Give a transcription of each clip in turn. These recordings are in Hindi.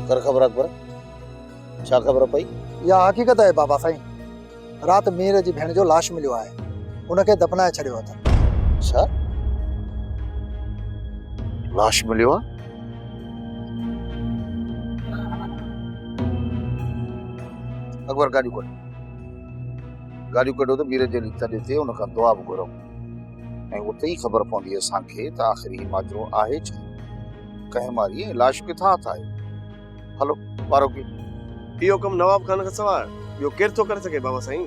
कर ख़बर अकबर छा ख़बर पई? या हकीकत है बाबा साईं। रात मीर जी भेण जो लाश मिलियो आहे, उनखे दफनाए छॾियो अथनि। छा लाश मिलियो आहे? अकबर गाड़ियूं कढो त मीर जे तॾे ते उन खां दुआ बि घुरो ऐं उते ई ख़बर पवंदी असांखे त आख़िर ही माजरो आहे छा, कंहिं मारी ऐं लाश किथां ठाहे। हलो पारो की इहो कमु नवाब खान खां सवाइ ॿियो केरु थो करे सघे बाबा साईं?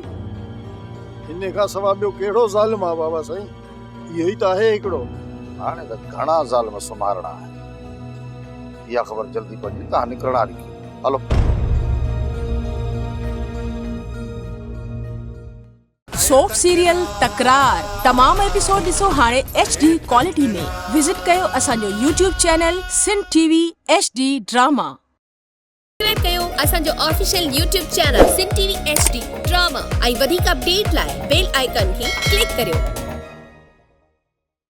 इन खां सवाइ ॿियो कहिड़ो ज़ालिम आहे बाबा साईं? इहो ई त आहे हिकिड़ो। हाणे त घणा ज़ालिम सुमारणा आहिनि। इहा ख़बर जल्दी पवंदी तव्हां निकिरणा लिखी। हलो सोप सीरियल तकरार तमाम एपिसोड ॾिसो हाणे HD क्वालिटी में। विजिट कयो असांजो YouTube channel Sindh TV HD drama. Subscribe कयो असांजो official YouTube channel Sindh TV HD drama ऐं वधीक अपडेट लाइ बेल आइकन खे क्लिक करियो।